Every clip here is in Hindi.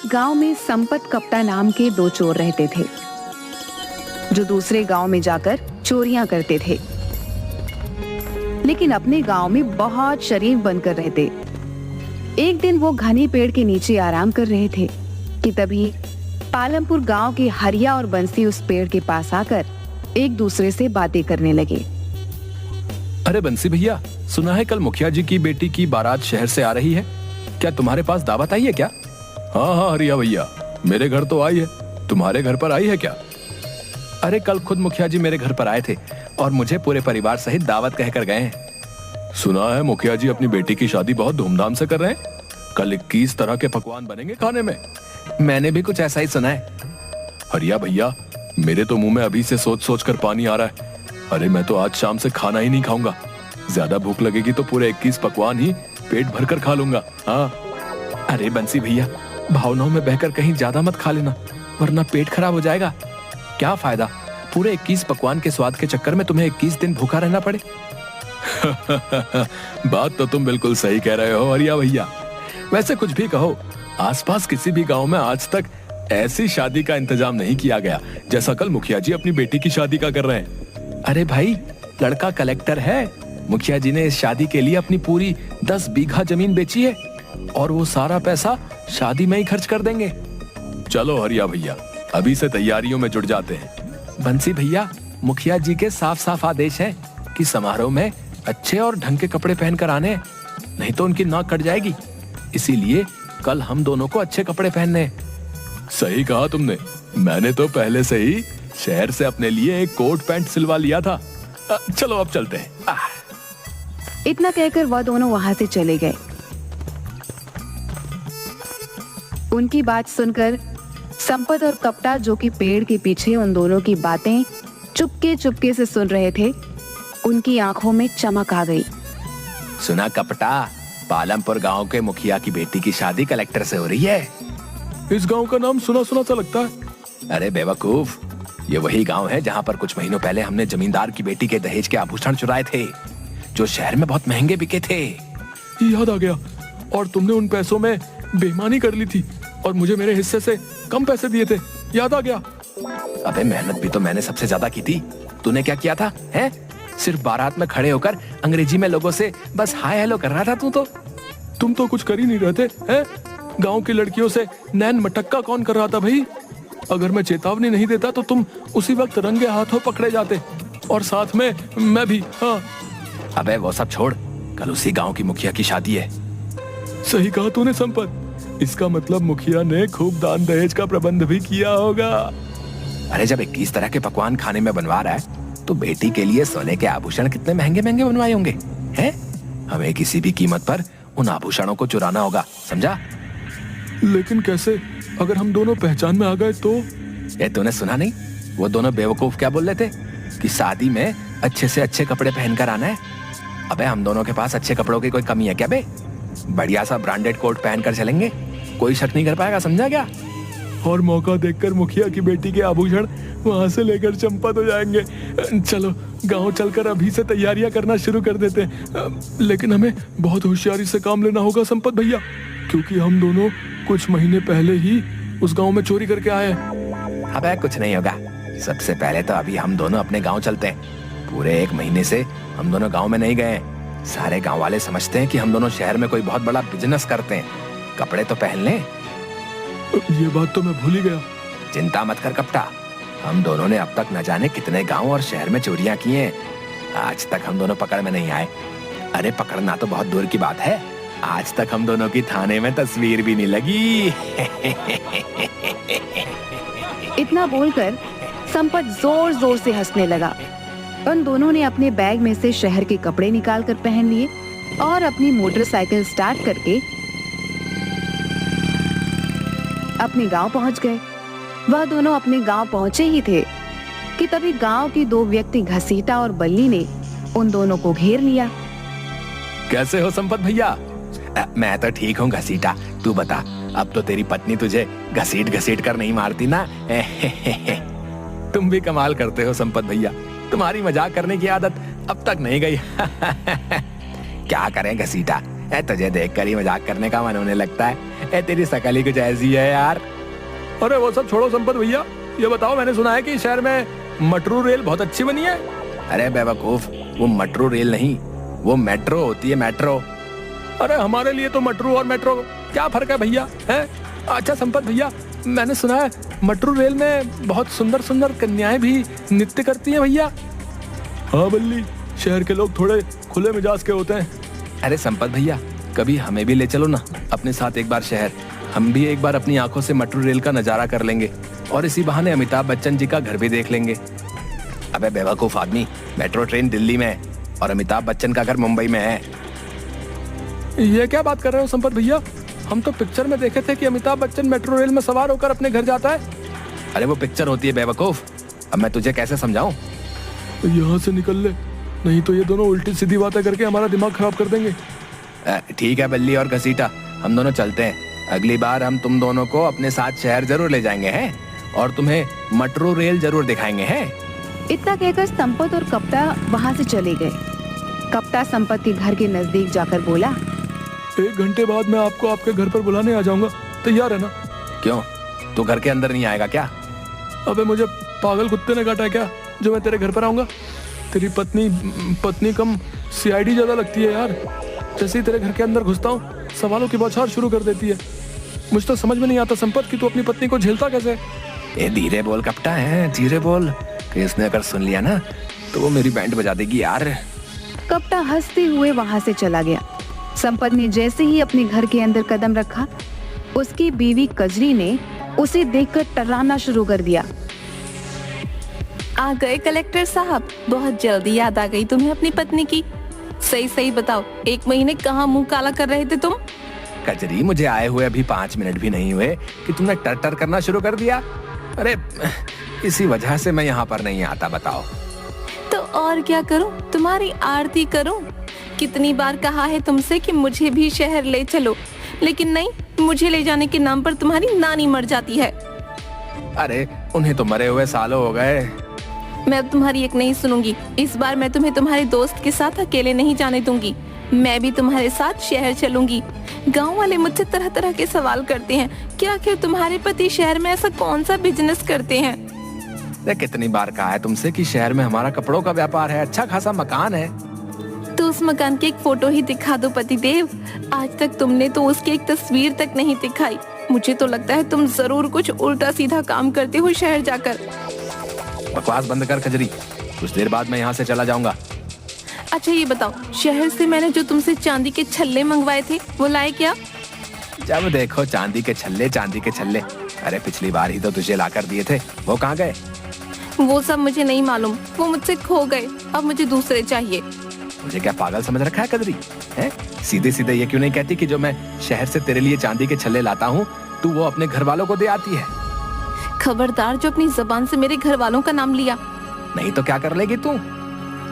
एक गांव में संपत कप्ता नाम के दो चोर रहते थे, जो दूसरे गांव में जाकर चोरियां करते थे, लेकिन अपने गांव में बहुत शरीफ बनकर रहते। एक दिन वो घने पेड़ के नीचे आराम कर रहे थे कि तभी पालमपुर गांव के हरिया और बंसी उस पेड़ के पास आकर एक दूसरे से बातें करने लगे। अरे बंसी भैया, सुना है कल मुखिया जी की बेटी की बारात शहर से आ रही है, क्या तुम्हारे पास दावत आई है क्या? हाँ हाँ हरिया भैया, मेरे घर तो आई है, तुम्हारे घर पर आई है क्या? अरे कल खुद मुखिया जी मेरे घर पर आए थे और मुझे पूरे परिवार सहित दावत कहकर गए हैं। सुना है मुखिया जी अपनी बेटी की शादी बहुत धूमधाम से कर रहे हैं, कल 21 तरह के पकवान बनेंगे खाने में। मैंने भी कुछ ऐसा ही सुना है। हरिया भैया, मेरे तो मुंह में अभी से सोच सोच कर पानी आ रहा है। अरे मैं तो आज शाम से खाना ही नहीं खाऊंगा, ज्यादा भूख लगेगी तो पूरे 21 पकवान ही पेट भरकर खा लूंगा। हाँ। अरे बंसी भैया, भावनाओं में बहकर कहीं ज्यादा मत खा लेना, वरना पेट खराब हो जाएगा। क्या फायदा पूरे 21 पकवान के स्वाद के चक्कर में तुम्हें 21 दिन भूखा रहना पड़े। बात तो तुम बिल्कुल सही कह रहे हो हरिया भैया। वैसे कुछ भी कहो, आसपास किसी भी गांव में आज तक ऐसी शादी का इंतजाम नहीं किया गया जैसा कल मुखिया जी अपनी बेटी की शादी का कर रहे हैं। अरे भाई, लड़का कलेक्टर है, मुखिया जी ने इस शादी के लिए अपनी पूरी 10 बीघा जमीन बेची है और वो सारा पैसा शादी में ही खर्च कर देंगे। चलो हरिया भैया, अभी से तैयारियों में जुट जाते हैं। बंसी भैया, मुखिया जी के साफ साफ आदेश हैं कि समारोह में अच्छे और ढंग के कपड़े पहनकर आने, नहीं तो उनकी नाक कट जाएगी। इसीलिए कल हम दोनों को अच्छे कपड़े पहनने। सही कहा तुमने, मैंने तो पहले से ही शहर से अपने लिए एक कोट पैंट सिलवा लिया था। चलो अब चलते हैं। इतना कहकर वह दोनों वहां से चले गए। उनकी बात सुनकर संपत और कप्ता, जो कि पेड़ के पीछे उन दोनों की बातें चुपके चुपके से सुन रहे थे, उनकी आंखों में चमक आ गई। सुना कप्ता, पालमपुर गांव के मुखिया की बेटी की शादी कलेक्टर से हो रही है। इस गांव का नाम सुना सुना सा लगता है। अरे बेवकूफ, ये वही गांव है जहां पर कुछ महीनों पहले हमने जमींदार की बेटी के दहेज के आभूषण चुराए थे, जो शहर में बहुत महंगे बिके थे। याद आ गया, और तुमने उन पैसों में बेईमानी कर ली थी और मुझे मेरे हिस्से से कम पैसे दिए थे। याद आ गया। अबे मेहनत भी तो मैंने सबसे ज्यादा की थी, तूने क्या किया था? हैं? सिर्फ बारात में खड़े होकर अंग्रेजी में लोगों से बस हाय हेलो कर रहा था तू तो। तुम तो कुछ कर ही नहीं रहे थे, हैं? गांव की लड़कियों से नैन मटक्का कौन कर रहा था भाई? अगर मैं चेतावनी नहीं देता तो तुम उसी वक्त रंगे हाथों पकड़े जाते, और साथ में मैं भी। हाँ। अबे वो सब छोड़, कल उसी गांव की मुखिया की शादी है। सही कहा तूने संपत, इसका मतलब मुखिया ने खूब दान दहेज का प्रबंध भी किया होगा। अरे जब 21 तरह के पकवान खाने में बनवा रहा है तो बेटी के लिए सोने के आभूषण कितने महंगे महंगे बनवाए होंगे, हैं? हमें किसी भी कीमत पर उन आभूषणों को चुराना होगा, समझा? लेकिन कैसे, अगर हम दोनों पहचान में आ गए तो? ये तूने सुना नहीं, वो दोनों बेवकूफ क्या बोल रहे थे कि शादी में अच्छे से अच्छे कपड़े पहनकर आना है। अबे हम दोनों के पास अच्छे कपड़ों की कोई कमी है क्या बे? बढ़िया सा ब्रांडेड कोट पहनकर चलेंगे, कोई शक नहीं कर पाएगा, समझा क्या? और मौका देखकर मुखिया की बेटी के आभूषण वहां से लेकर चंपत हो जाएंगे। चलो गांव चलकर अभी से तैयारियां करना शुरू कर देते हैं। लेकिन हमें बहुत होशियारी से काम लेना होगा संपत भैया, क्योंकि हम दोनों कुछ महीने पहले ही उस गांव में चोरी करके आए हैं। अबे कुछ नहीं होगा, सबसे पहले तो अभी हम दोनों अपने गांव चलते हैं। पूरे 1 महीने से हम दोनों गांव में नहीं गए हैं। सारे गांव वाले समझते हैं कि हम दोनों शहर में कोई बहुत बड़ा बिजनेस करते हैं। कपड़े तो पहन लें। ये बात तो मैं भूल ही गया। चिंता मत कर कप्ता, हम दोनों ने अब तक न जाने कितने गांव और शहर में चोरियां की हैं। आज तक हम दोनों पकड़ में नहीं आए। अरे पकड़ना तो बहुत दूर की बात है, आज तक हम दोनों की थाने में तस्वीर भी नहीं लगी। इतना बोलकर संपत जोर जोर से हंसने लगा। उन दोनों ने अपने बैग में से शहर के कपड़े निकालकर पहन लिए और अपनी मोटरसाइकिल स्टार्ट करके अपने गांव पहुंच गए। वह दोनों अपने गांव पहुंचे ही थे कि तभी गांव की 2 व्यक्ति घसीटा और बल्ली ने उन दोनों को घेर लिया। कैसे हो संपत भैया? मैं तो ठीक हूँ घसीटा, तू बता, अब तो तेरी पत्नी तुझे घसीट घसीट कर नहीं मारती ना? तुम भी कमाल करते हो संपत भैया, तुम्हारी मजाक करने की आदत अब तक नहीं गई। क्या करें घसीटा, तुझे देखकर ही मजाक करने का मन होने लगता है। तेरी शकल ही कुछ ऐसी है यार। अरे वो सब छोड़ो संपत भैया, ये बताओ, मैंने सुना है कि शहर में मेट्रो रेल बहुत अच्छी बनी है। अरे बेवकूफ, वो मेट्रो रेल नहीं, वो मेट्रो होती है, मेट्रो। अरे हमारे लिए तो मेट्रो और मेट्रो क्या फर्क है भैया, है? अच्छा संपत भैया, मैंने सुना है मेट्रो रेल में बहुत सुंदर सुंदर कन्याएं भी नृत्य करती हैं भैया। हाँ बल्ली, शहर के लोग थोड़े खुले मिजाज के होते हैं। अरे संपत भैया, कभी हमें भी ले चलो ना अपने साथ एक बार शहर। हम भी एक बार अपनी आंखों से मेट्रो रेल का नजारा कर लेंगे और इसी बहाने अमिताभ बच्चन जी का घर भी देख लेंगे। अबे बेवकूफ आदमी, मेट्रो ट्रेन दिल्ली में है और अमिताभ बच्चन का घर मुंबई में है। ये क्या बात कर रहे हो संपत भैया? हम तो पिक्चर में देखे थे कि अमिताभ बच्चन मेट्रो रेल में सवार होकर अपने घर जाता है। अरे वो पिक्चर होती है बेवकूफ, अब मैं तुझे कैसे समझाऊं? यहाँ से निकल ले, नहीं तो ये दोनों उल्टी सीधी बातें करके हमारा दिमाग खराब कर देंगे। ठीक है बल्ली और घसीटा, हम दोनों चलते हैं। अगली बार हम तुम दोनों को अपने साथ शहर जरूर ले जाएंगे हैं और तुम्हें मेट्रो रेल जरूर दिखाएंगे हैं। इतना कहकर संपत और कप्ता वहाँ से चले गए। कप्ता संपत के घर के नजदीक जाकर बोला, 1 घंटे बाद मैं आपको आपके घर पर बुलाने आ जाऊंगा, तैयार है ना? क्यों, तू घर के अंदर नहीं आएगा क्या? अबे मुझे पागल कुत्ते ने काटा है क्या जो मैं तेरे घर पर आऊंगा? तेरी पत्नी कम सीआईडी ज्यादा लगती है यार। जैसे ही तेरे घर के अंदर घुसता हूँ सवालों की बौछार शुरू कर देती है। मुझे तो समझ में नहीं आता संपत कि तू अपनी पत्नी को झेलता कैसे? ए धीरे बोल कप्ता है, धीरे बोल, कि इसने अगर सुन लिया ना तो वो मेरी बैंड बजा देगी यार। कप्ता हंसते हुए वहाँ से चला गया। संपत ने जैसे ही अपने घर के अंदर कदम रखा, उसकी बीवी कजरी ने उसे देखकर टर्राना शुरू कर दिया। आ गए कलेक्टर साहब, बहुत जल्दी याद आ गई तुम्हें अपनी पत्नी की। सही सही बताओ, 1 महीने कहाँ मुंह काला कर रहे थे तुम? कजरी, मुझे आए हुए अभी 5 मिनट भी नहीं हुए कि तुमने टर टर करना शुरू कर दिया। अरे इसी वजह से मैं यहाँ पर नहीं आता, बताओ। तो और क्या करूं, तुम्हारी आरती करूं? कितनी बार कहा है तुमसे कि मुझे भी शहर ले चलो, लेकिन नहीं, मुझे ले जाने के नाम पर तुम्हारी नानी मर जाती है। अरे उन्हें तो मरे हुए सालों हो गए। मैं अब तुम्हारी एक नहीं सुनूंगी। इस बार मैं तुम्हें तुम्हारे दोस्त के साथ अकेले नहीं जाने दूंगी। मैं भी तुम्हारे साथ शहर चलूंगी। गांव वाले मुझसे तरह तरह के सवाल करते हैं कि आखिर तुम्हारे पति शहर में ऐसा कौन सा बिजनेस करते हैं। कितनी बार कहा है तुमसे कि शहर में हमारा कपड़ों का व्यापार है, अच्छा खासा मकान है। तो उस मकान की एक फोटो ही दिखा दो पतिदेव। आज तक तुमने तो उसकी एक तस्वीर तक नहीं दिखाई। मुझे तो लगता है तुम जरूर कुछ उल्टा सीधा काम करते हो शहर जाकर। बकवास बंद कर कजरी, कुछ देर बाद मैं यहाँ से चला जाऊंगा। अच्छा ये बताओ, शहर से मैंने जो तुमसे चांदी के छल्ले मंगवाए थे वो लाए क्या? जब देखो चांदी के छल्ले, चांदी के छल्ले। अरे पिछली बार ही तो तुझे लाकर दिए थे, वो कहाँ गए? वो सब मुझे नहीं मालूम, वो मुझसे खो गए। अब मुझे दूसरे चाहिए। मुझे क्या पागल समझ रखा है कजरी? हैं? सीधे सीधे ये क्यों नहीं कहती कि जो मैं शहर से तेरे लिए चांदी के छल्ले लाता हूँ तू वो अपने घर वालों को दे आती है? खबरदार जो अपनी जबान से मेरे घर वालों का नाम लिया। नहीं तो क्या कर लेगी तू?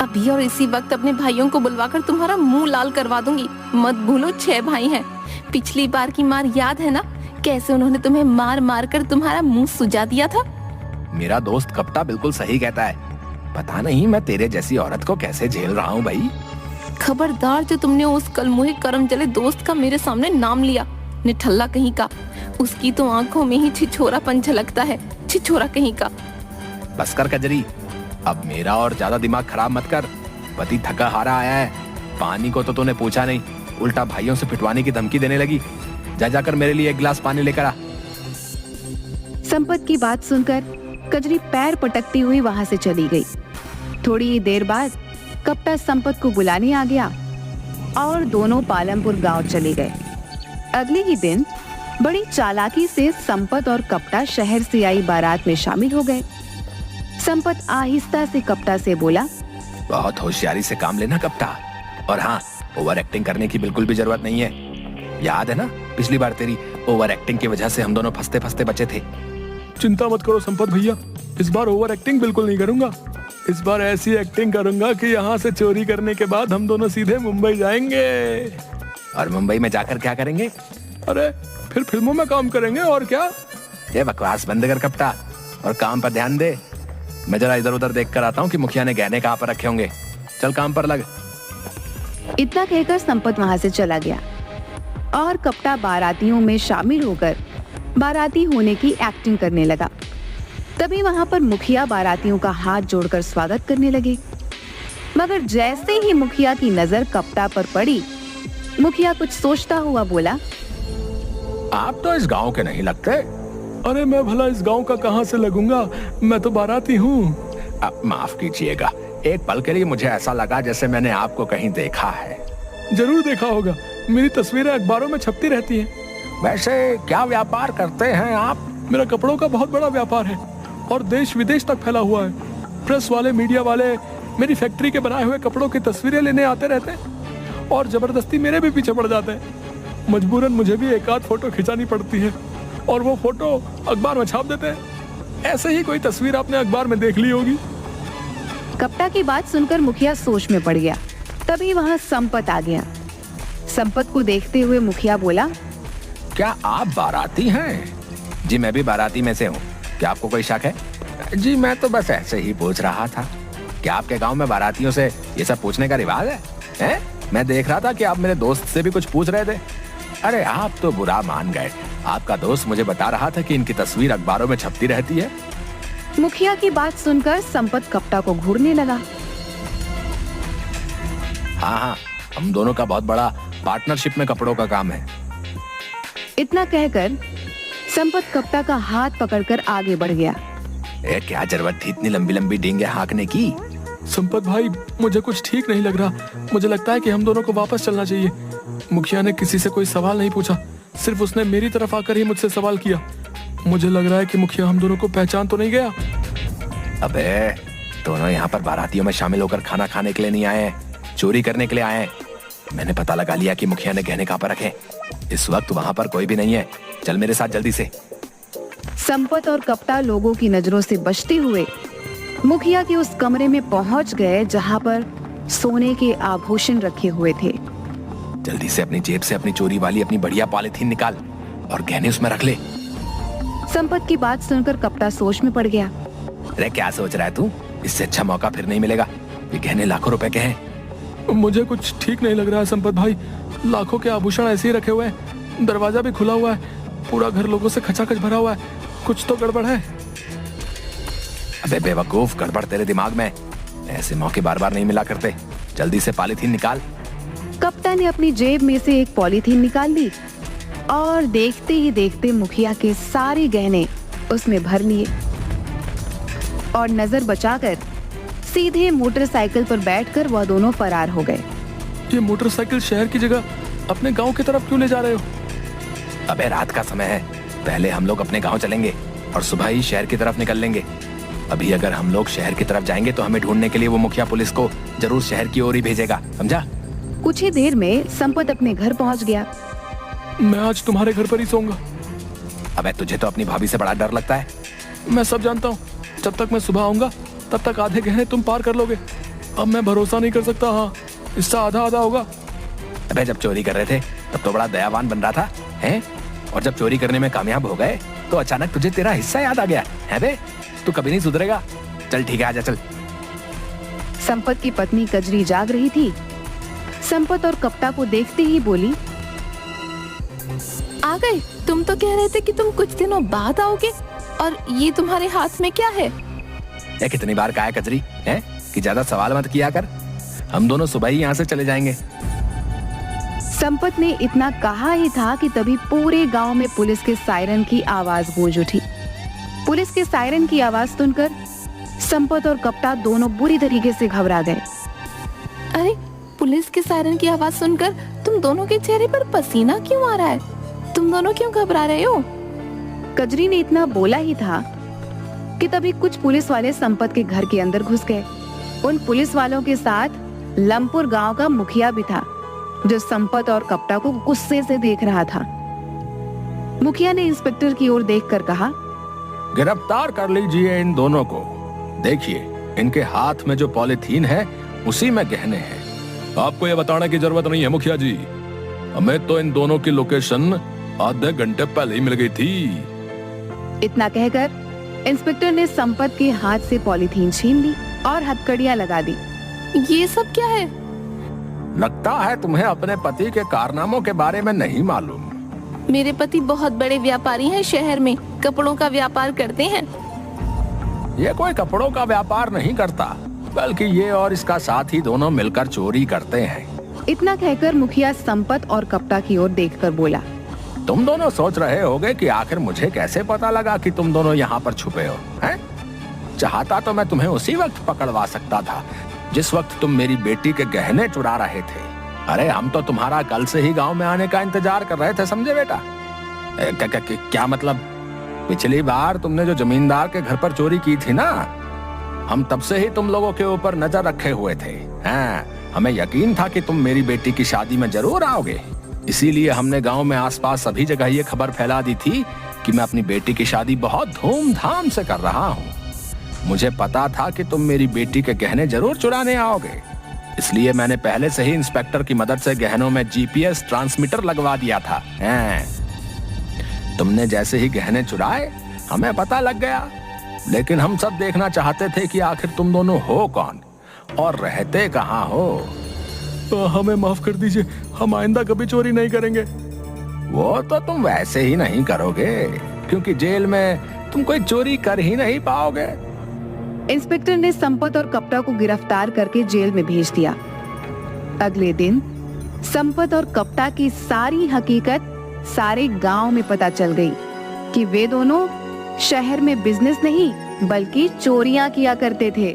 अभी और इसी वक्त अपने भाइयों को बुलवाकर तुम्हारा मुंह लाल करवा दूंगी। मत भूलो 6 भाई हैं। पिछली बार की मार याद है ना, कैसे उन्होंने तुम्हें मार मार कर तुम्हारा मुंह सुजा दिया था? मेरा दोस्त कप्ता बिल्कुल सही कहता है। पता नहीं मैं तेरे जैसी औरत को कैसे झेल रहा हूँ भाई। खबरदार जो तुमने उस कलमुहे करम जले दोस्त का मेरे सामने नाम लिया, निठल्ला कहीं का। उसकी तो आंखों में ही छिछोरापन झलकता है, छिछोरा कहीं का। बस कर कजरी, अब मेरा और ज्यादा दिमाग खराब मत कर। पति थका हारा आया है, पानी को तो तूने पूछा नहीं, उल्टा भाइयों से पिटवाने की धमकी देने लगी। जा जाकर मेरे लिए 1 गिलास पानी लेकर आ। संपत की बात सुनकर कजरी पैर पटकती हुई वहाँ से चली गई। थोड़ी ही देर बाद कप्ता संपत को बुलाने आ गया और दोनों पालमपुर गांव चले गए। अगले ही दिन बड़ी चालाकी से संपत और कप्ता शहर से आई बारात में शामिल हो गए। संपत आहिस्ता से कप्ता से बोला, बहुत होशियारी से काम लेना कप्ता, और हाँ, ओवर एक्टिंग करने की बिल्कुल भी जरूरत नहीं है। याद है ना पिछली बार तेरी ओवर एक्टिंग की वजह से हम दोनों फंसते फंसते बचे थे। चिंता मत करो संपत भैया, इस बार ओवर एक्टिंग बिल्कुल नहीं करूंगा। इस बार ऐसी एक्टिंग करूंगा कि यहाँ से चोरी करने के बाद हम दोनों सीधे मुंबई जाएंगे। और मुंबई में जाकर क्या करेंगे? अरे फिर फिल्मों में काम करेंगे और क्या। ये बकवास बंद कर कप्ता और काम पर ध्यान दे। मैं जरा इधर उधर देख कर आता हूँ कि मुखिया ने गहने कहाँ पर रखे होंगे। चल काम पर लग। इतना कहकर संपत वहाँ से चला गया। और कप्ता बारातियों में शामिल होकर बाराती होने की एक्टिंग करने लगा। तभी वहां पर मुखिया बारातियों का हाथ जोड़कर स्वागत करने लगे, मगर जैसे ही मुखिया की नजर कप्ता पर पड़ी, मुखिया कुछ सोचता हुआ बोला, आप तो इस गांव के नहीं लगते। अरे मैं भला इस गांव का कहां से लगूंगा, मैं तो बाराती हूँ। अब माफ कीजिएगा, एक पल के लिए मुझे ऐसा लगा जैसे मैंने आपको कहीं देखा है। जरूर देखा होगा, मेरी तस्वीरें अखबारों में छपती रहती हैं। वैसे क्या व्यापार करते हैं आप? मेरा कपड़ों का बहुत बड़ा व्यापार है और देश विदेश तक फैला हुआ है। प्रेस वाले, मीडिया वाले मेरी फैक्ट्री के बनाए हुए कपड़ों की तस्वीरें लेने आते रहते हैं और जबरदस्ती मेरे भी पीछे पड़ जाते हैं। मजबूरन मुझे भी एक आध फोटो खिंचानी पड़ती है और वो फोटो अखबार में छाप देते हैं। ऐसे ही कोई तस्वीर आपने अखबार में देख ली होगी। कप्ता की बात सुनकर मुखिया सोच में पड़ गया। तभी वहां संपत आ गया। संपत को देखते हुए मुखिया बोला, क्या आप बाराती हैं? जी मैं भी बाराती में से हूँ। क्या आपको कोई शक है? जी मैं तो बस ऐसे ही पूछ रहा था। क्या आपके गांव में बारातियों से ये सब पूछने का रिवाज है? हैं? मैं देख रहा था कि आप मेरे दोस्त से भी कुछ पूछ रहे थे। अरे आप तो बुरा मान गए। आपका दोस्त मुझे बता रहा था कि इनकी तस्वीर अखबारों में छपती रहती है। मुखिया की बात सुनकर संपत कप्ता को घूरने लगा। हाँ, हम दोनों का बहुत बड़ा पार्टनरशिप में कपड़ों का काम है। इतना कहकर संपत कप्ता का हाथ पकड़कर आगे बढ़ गया। क्या जरूरत थी इतनी लंबी लंबी डींगे हाँकने की? संपत भाई, मुझे कुछ ठीक नहीं लग रहा। मुझे लगता है कि हम दोनों को वापस चलना चाहिए। मुखिया ने किसी से कोई सवाल नहीं पूछा, सिर्फ उसने मेरी तरफ आकर ही मुझसे सवाल किया। मुझे लग रहा है कि मुखिया हम दोनों को पहचान तो नहीं गया। अबे दोनों यहाँ पर बारातियों में शामिल होकर खाना खाने के लिए नहीं आए हैं, चोरी करने के लिए आए हैं। मैंने पता लगा लिया कि मुखिया ने गहने कहाँ पर रखे। इस वक्त वहाँ पर कोई भी नहीं है। चल मेरे साथ जल्दी से। संपत और कप्ता लोगों की नजरों से बचते हुए मुखिया के उस कमरे में पहुंच गए जहां पर सोने के आभूषण रखे हुए थे। जल्दी से अपनी जेब से अपनी चोरी वाली अपनी बढ़िया पॉलिथीन निकाल और गहने उसमें रख ले। संपत की बात सुनकर कप्ता सोच में पड़ गया। अरे क्या सोच रहा है तू? इससे अच्छा मौका फिर नहीं मिलेगा। ये गहने लाखों रुपए के हैं। मुझे कुछ ठीक नहीं लग रहा है संपत भाई। लाखों के आभूषण ऐसे ही रखे हुए हैं, दरवाजा भी खुला हुआ है, पूरा घर लोगों से खचाखच भरा हुआ है। कुछ तो गड़बड़ है। अबे बेवकूफ, गड़बड़ तेरे दिमाग में। ऐसे मौके बार बार नहीं मिला करते। जल्दी से पॉलिथीन निकाल। कप्ता ने अपनी जेब में से एक पॉलीथीन निकाल ली और देखते ही देखते मुखिया के सारे गहने उसमें भर लिए और नजर बचाकर सीधे मोटरसाइकिल पर बैठकर वह दोनों फरार हो गए। ये मोटरसाइकिल शहर की जगह अपने गांव की तरफ क्यों ले जा रहे हो? अबे रात का समय है, पहले हम लोग अपने गांव चलेंगे और सुबह ही शहर की तरफ निकल लेंगे। अभी अगर हम लोग शहर की तरफ जाएंगे तो हमें ढूंढने के लिए वो मुखिया पुलिस को जरूर शहर की ओर ही भेजेगा, समझा? कुछ ही देर में संपत अपने घर पहुंच गया। मैं आज तुम्हारे घर पर ही सोऊंगा। अबे तुझे तो अपनी भाभी से बड़ा डर लगता है। मैं सब जानता हूँ। जब तक मैं सुबह आऊंगा तब तक आधे गहने तुम पार कर लोगे। अब मैं भरोसा नहीं कर सकता। हाँ, इसका आधा आधा होगा। अबे जब चोरी कर रहे थे तब तो बड़ा दयावान बन रहा था, हैं? और जब चोरी करने में कामयाब हो गए तो अचानक तुझे तेरा हिस्सा याद आ गया है बे? तू कभी नहीं सुधरेगा। चल ठीक है, आजा चल। संपत की पत्नी कजरी जाग रही थी। संपत और कप्ता को देखते ही बोली, आ गए? तुम तो कह रहे थे कि तुम कुछ दिनों बाद आओगे, और ये तुम्हारे हाथ में क्या है? ये कितनी बार कहा है कजरी, हैं? कि ज्यादा सवाल मत किया कर। हम दोनों सुबह ही यहाँ से चले जाएंगे। संपत ने इतना कहा ही था कि तभी पूरे गांव में पुलिस के सायरन की आवाज गूंज उठी। पुलिस के सायरन की आवाज सुनकर संपत और कप्ता दोनों बुरी तरीके से घबरा गए। अरे, पुलिस के सायरन की आवाज सुनकर तुम दोनों के चेहरे पर पसीना क्यों आ रहा है? तुम दोनों क्यों घबरा रहे हो? कजरी ने इतना बोला ही था कि तभी कुछ पुलिस वाले संपत के घर के अंदर घुस गए। उन पुलिस वालों के साथ लमपुर गांव का मुखिया भी था, जो संपत और कप्ता को गुस्से से देख रहा था। मुखिया ने इंस्पेक्टर की ओर देखकर कहा, गिरफ्तार कर लीजिए इन दोनों को। देखिए, इनके हाथ में जो पॉलिथीन है उसी में गहने हैं। आपको ये बताने की जरूरत नहीं है मुखिया जी। हमें तो इन दोनों की लोकेशन आधे घंटे पहले ही मिल गई थी। इतना कहकर इंस्पेक्टर ने संपत के हाथ से पॉलीथीन छीन ली और हथकड़ियां लगा दी। ये सब क्या है? लगता है तुम्हें अपने पति के कारनामों के बारे में नहीं मालूम। मेरे पति बहुत बड़े व्यापारी हैं, शहर में कपड़ों का व्यापार करते हैं। ये कोई कपड़ों का व्यापार नहीं करता, बल्कि ये और इसका साथी दोनों मिलकर चोरी करते हैं। इतना कहकर मुखिया संपत और कपटा की ओर देखकर बोला, तुम दोनों सोच रहे होगे कि आखिर मुझे कैसे पता लगा कि तुम दोनों यहाँ पर छुपे हो, हैं? चाहता तो मैं तुम्हें उसी वक्त पकड़वा सकता था जिस वक्त तुम मेरी बेटी के गहने चुरा रहे थे। अरे हम तो तुम्हारा कल से ही गांव में आने का इंतजार कर रहे थे, समझे बेटा? क्या मतलब? पिछली बार तुमने जो जमींदार के घर पर चोरी की थी ना, हम तब से ही तुम लोगों के ऊपर नजर रखे हुए थे। हाँ, हमें यकीन था कि तुम मेरी बेटी की शादी में जरूर आओगे, इसीलिए हमने गांव में आसपास सभी जगह ये खबर फैला दी थी कि मैं अपनी बेटी की शादी बहुत धूमधाम से कर रहा हूँ। मुझे पता था कि तुम मेरी बेटी के गहने जरूर चुराने आओगे, इसलिए मैंने पहले से ही इंस्पेक्टर की मदद से गहनों में जीपीएस ट्रांसमीटर लगवा दिया था। तुमने जैसे ही गहने चुराए हमें पता लग गया, लेकिन हम सब देखना चाहते थे कि आखिर तुम दोनों हो कौन और रहते कहाँ हो। हमें माफ कर दीजिए, हम आइंदा कभी चोरी नहीं करेंगे। वो तो तुम वैसे ही नहीं करोगे, क्योंकि जेल में तुम कोई चोरी कर ही नहीं पाओगे। इंस्पेक्टर ने संपत और कपटा को गिरफ्तार करके जेल में भेज दिया। अगले दिन संपत और कपटा की सारी हकीकत सारे गांव में पता चल गई कि वे दोनों शहर में बिजनेस नहीं बल्कि चोरियां किया करते थे।